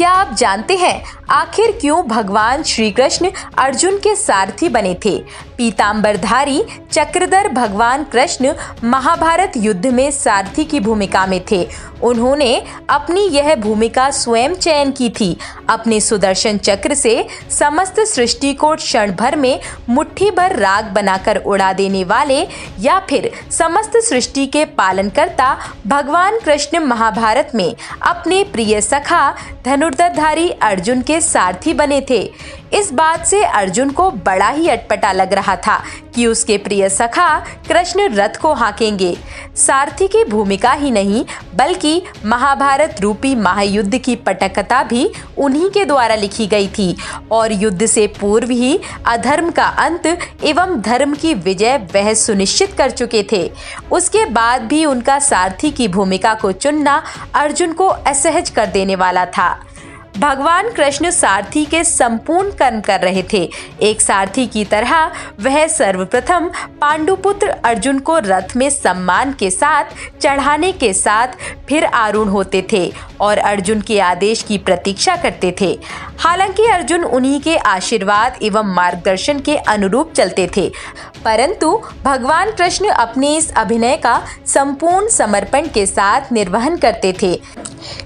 क्या आप जानते हैं आखिर क्यों भगवान श्री कृष्ण अर्जुन के सारथी बने थे? पीतांबरधारी चक्रधर भगवान कृष्ण महाभारत युद्ध में सारथी की भूमिका में थे। उन्होंने अपनी यह भूमिका स्वयं चयन की थी। अपने सुदर्शन चक्र से समस्त सृष्टि को क्षण भर में मुट्ठी भर राग बनाकर उड़ा देने वाले या फिर समस्त सृष्टि के पालनकर्ता भगवान कृष्ण महाभारत में अपने प्रिय सखा धनुर्धरधारी अर्जुन के सारथी बने थे। इस बात से अर्जुन को बड़ा ही अटपटा लग रहा था कि उसके प्रिय सखा कृष्ण रथ को हाँकेंगे। सारथी की भूमिका ही नहीं बल्कि महाभारत रूपी महायुद्ध की पटकथा भी उन्हीं के द्वारा लिखी गई थी और युद्ध से पूर्व ही अधर्म का अंत एवं धर्म की विजय वह सुनिश्चित कर चुके थे। उसके बाद भी उनका सारथी की भूमिका को चुनना अर्जुन को असहज कर देने वाला था। भगवान कृष्ण सारथी के संपूर्ण कर्म कर रहे थे। एक सारथी की तरह वह सर्वप्रथम पांडुपुत्र अर्जुन को रथ में सम्मान के साथ चढ़ाने के साथ फिर आरूढ़ होते थे और अर्जुन के आदेश की प्रतीक्षा करते थे। हालांकि अर्जुन उन्हीं के आशीर्वाद एवं मार्गदर्शन के अनुरूप चलते थे, परंतु भगवान कृष्ण अपने इस अभिनय का संपूर्ण समर्पण के साथ निर्वहन करते थे।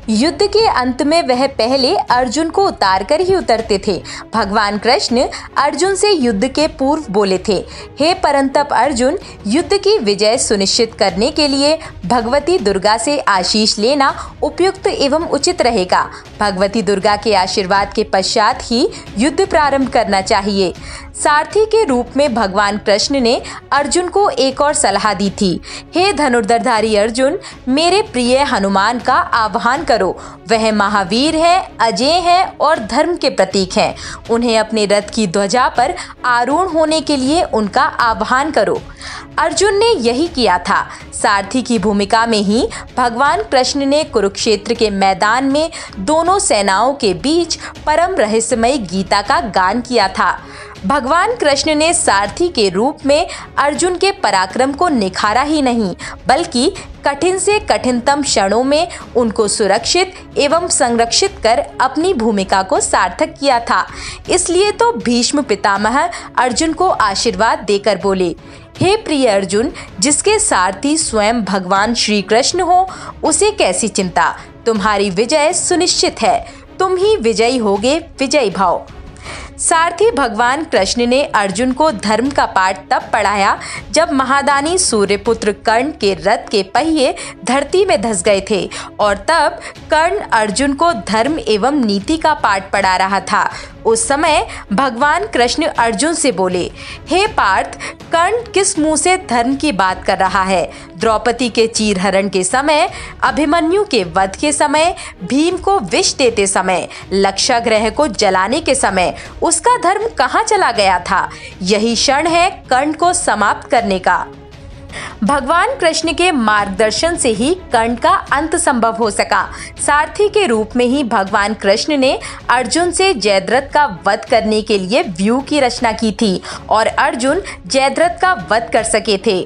युद्ध के अंत में वह पहले अर्जुन को उतार कर ही उतरते थे। भगवान कृष्ण अर्जुन से युद्ध के पूर्व बोले थे, हे परंतप अर्जुन, युद्ध की विजय सुनिश्चित करने के लिए भगवती दुर्गा से आशीष लेना उपयुक्त एवं उचित रहेगा। भगवती दुर्गा के आशीर्वाद के पश्चात ही युद्ध प्रारंभ करना चाहिए। सारथी के रूप में भगवान कृष्ण ने अर्जुन को एक और सलाह दी थी, हे धनुर्धरधारी अर्जुन, मेरे प्रिय हनुमान का आह्वान करो। वह महावीर है, अजेय है और धर्म के प्रतीक हैं। उन्हें अपने रथ की ध्वजा पर आरूढ़ होने के लिए उनका आह्वान करो। अर्जुन ने यही किया था। सारथी की भूमिका में ही भगवान कृष्ण ने कुरुक्षेत्र के मैदान में दोनों सेनाओं के बीच परम रहस्यमय गीता का गान किया था। भगवान कृष्ण ने सारथी के रूप में अर्जुन के पराक्रम को निखारा ही नहीं बल्कि कठिन से कठिनतम क्षणों में उनको सुरक्षित एवं संरक्षित कर अपनी भूमिका को सार्थक किया था। इसलिए तो भीष्म पितामह अर्जुन को आशीर्वाद देकर बोले, हे प्रिय अर्जुन, जिसके सारथी स्वयं भगवान श्री कृष्ण हो उसे कैसी चिंता, तुम्हारी विजय सुनिश्चित है। तुम ही विजयी होगे विजयी भाव। सारथी भगवान कृष्ण ने अर्जुन को धर्म का पाठ तब पढ़ाया जब महादानी सूर्यपुत्र कर्ण के रथ के पहिए धरती में धंस गए थे और तब कर्ण अर्जुन को धर्म एवं नीति का पाठ पढ़ा रहा था। उस समय भगवान कृष्ण अर्जुन से बोले, हे पार्थ, कर्ण किस मुंह से धर्म की बात कर रहा है? द्रौपदी के चीरहरण के समय, अभिमन्यु के वध के समय, भीम को विष देते समय, लक्षागृह को जलाने के समय उसका धर्म कहाँ चला गया था? यही क्षण है कर्ण को समाप्त करने का। भगवान कृष्ण के मार्गदर्शन से ही कर्ण का अंत संभव हो सका। सारथी के रूप में ही भगवान कृष्ण ने अर्जुन से जयद्रथ का वध करने के लिए व्यूह की रचना की थी और अर्जुन जयद्रथ का वध कर सके थे।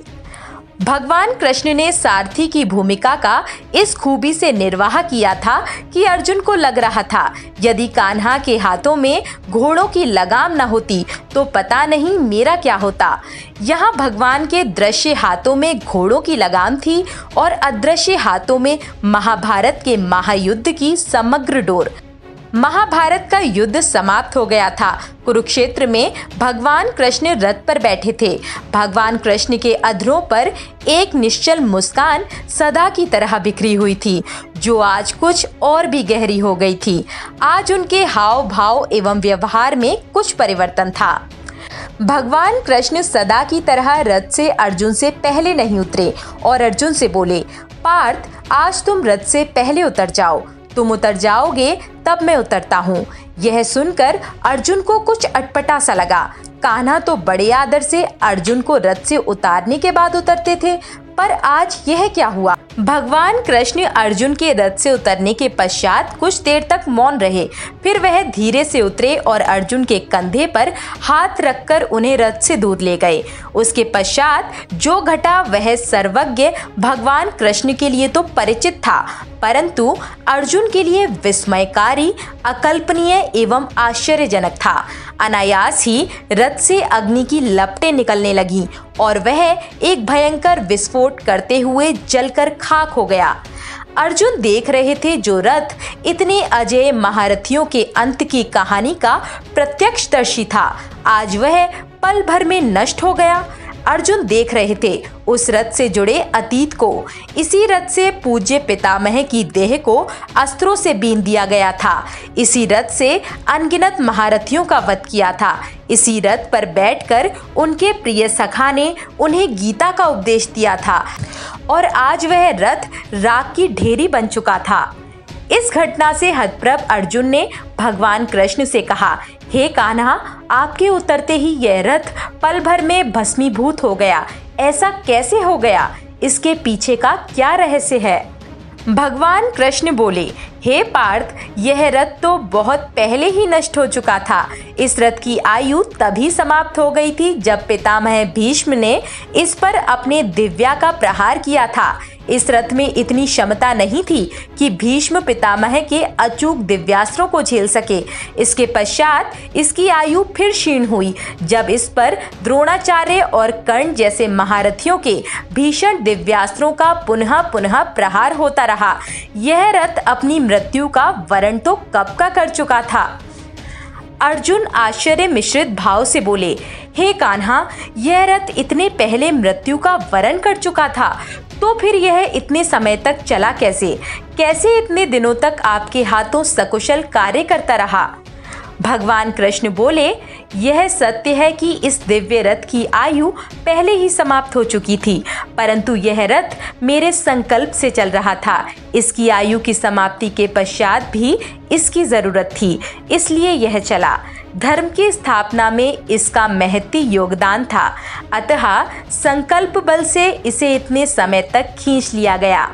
भगवान कृष्ण ने सारथी की भूमिका का इस खूबी से निर्वाह किया था कि अर्जुन को लग रहा था यदि कान्हा के हाथों में घोड़ों की लगाम न होती तो पता नहीं मेरा क्या होता। यहाँ भगवान के दृश्य हाथों में घोड़ों की लगाम थी और अदृश्य हाथों में महाभारत के महायुद्ध की समग्र डोर। महाभारत का युद्ध समाप्त हो गया था। कुरुक्षेत्र में भगवान कृष्ण रथ पर बैठे थे। भगवान कृष्ण के अधरों पर एक निश्चल मुस्कान सदा की तरह बिखरी हुई थी, जो आज कुछ और भी गहरी हो गई थी। आज उनके हाव भाव एवं व्यवहार में कुछ परिवर्तन था। भगवान कृष्ण सदा की तरह रथ से अर्जुन से पहले नहीं उतरे और अर्जुन से बोले, पार्थ, आज तुम रथ से पहले उतर जाओ। तुम उतर जाओगे तब मैं उतरता हूँ। यह सुनकर अर्जुन को कुछ अटपटा सा लगा। कान्हा तो बड़े आदर से अर्जुन को रथ से उतारने के बाद उतरते थे, पर आज यह क्या हुआ? भगवान कृष्ण अर्जुन के रथ से उतरने के पश्चात कुछ देर तक मौन रहे। फिर वह धीरे से उतरे और अर्जुन के कंधे पर हाथ रखकर उन्हें रथ से दूर ले गए। उसके पश्चात जो घटा वह सर्वज्ञ भगवान कृष्ण के लिए तो परिचित था, परंतु अर्जुन के लिए विस्मयकारी भारी, अकल्पनीय एवं आश्चर्यजनक था। अनायास ही रथ से अग्नि की लपटें निकलने लगीं और वह एक भयंकर विस्फोट करते हुए जलकर खाक हो गया। अर्जुन देख रहे थे जो रथ इतने अजेय महारथियों के अंत की कहानी का प्रत्यक्षदर्शी था, आज वह पल भर में नष्ट हो गया। अर्जुन देख रहे थे उस रथ से जुड़े अतीत को। इसी रथ से पूज्य पितामह की देह को अस्त्रों से बीन दिया गया था। इसी रथ से अनगिनत महारथियों का वध किया था। इसी रथ पर बैठकर उनके प्रिय सखा ने उन्हें गीता का उपदेश दिया था और आज वह रथ राख की ढेरी बन चुका था। इस घटना से हतप्रभ अर्जुन ने भगवान कृष्ण से कहा, हे कान्हा, आपके उतरते ही यह रथ पल भर में भस्मीभूत हो गया। ऐसा कैसे हो गया? इसके पीछे का क्या रहस्य है? भगवान कृष्ण बोले, हे पार्थ, यह रथ तो बहुत पहले ही नष्ट हो चुका था। इस रथ की आयु तभी समाप्त हो गई थी जब पितामह भीष्म ने इस पर अपने दिव्या का प्रहार किया था। इस रथ में इतनी क्षमता नहीं थी कि भीष्म पितामह के अचूक दिव्यास्त्रों को झेल सके। इसके पश्चात इसकी आयु फिर क्षीण हुई जब इस पर द्रोणाचार्य और कर्ण जैसे महारथियों के भीषण दिव्यास्त्रों का पुनः पुनः प्रहार होता रहा। यह रथ अपनी मृत्यु का वरण तो कब का कर चुका था। अर्जुन आश्चर्य मिश्रित भाव से बोले, हे कान्हा, यह रथ इतने पहले मृत्यु का वरण कर चुका था, तो फिर यह इतने समय तक चला कैसे? कैसे इतने दिनों तक आपके हाथों सकुशल कार्य करता रहा? भगवान कृष्ण बोले, यह सत्य है कि इस दिव्य रथ की आयु पहले ही समाप्त हो चुकी थी, परंतु यह रथ मेरे संकल्प से चल रहा था। इसकी आयु की समाप्ति के पश्चात भी इसकी जरूरत थी, इसलिए यह चला। धर्म की स्थापना में इसका महती योगदान था, अतः संकल्प बल से इसे इतने समय तक खींच लिया गया।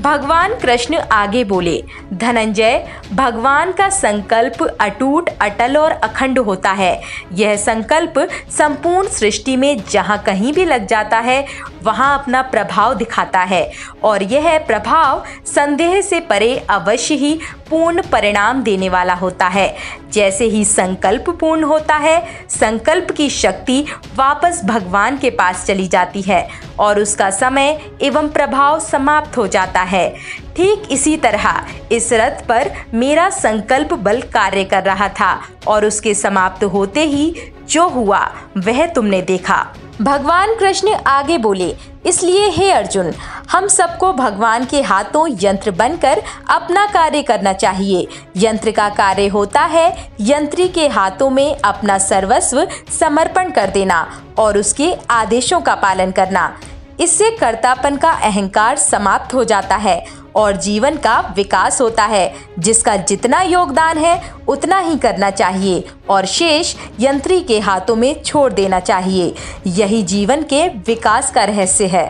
भगवान कृष्ण आगे बोले, धनंजय, भगवान का संकल्प अटूट, अटल और अखंड होता है। यह संकल्प संपूर्ण सृष्टि में जहाँ कहीं भी लग जाता है वहाँ अपना प्रभाव दिखाता है और यह प्रभाव संदेह से परे अवश्य ही पूर्ण परिणाम देने वाला होता है। जैसे ही संकल्प पूर्ण होता है, संकल्प की शक्ति वापस भगवान के पास चली जाती है और उसका समय एवं प्रभाव समाप्त हो जाता है। ठीक इसी तरह इस रथ पर मेरा संकल्प बल कार्य कर रहा था और उसके समाप्त होते ही जो हुआ वह तुमने देखा। भगवान कृष्ण आगे बोले, इसलिए हे अर्जुन, हम सबको भगवान के हाथों यंत्र बनकर अपना कार्य करना चाहिए। यंत्र का कार्य होता है यंत्री के हाथों में अपना सर्वस्व समर्पण कर देना और उसके आदेशों का पालन करना। इससे कर्तापन का अहंकार समाप्त हो जाता है और जीवन का विकास होता है। जिसका जितना योगदान है उतना ही करना चाहिए और शेष यंत्री के हाथों में छोड़ देना चाहिए। यही जीवन के विकास का रहस्य है।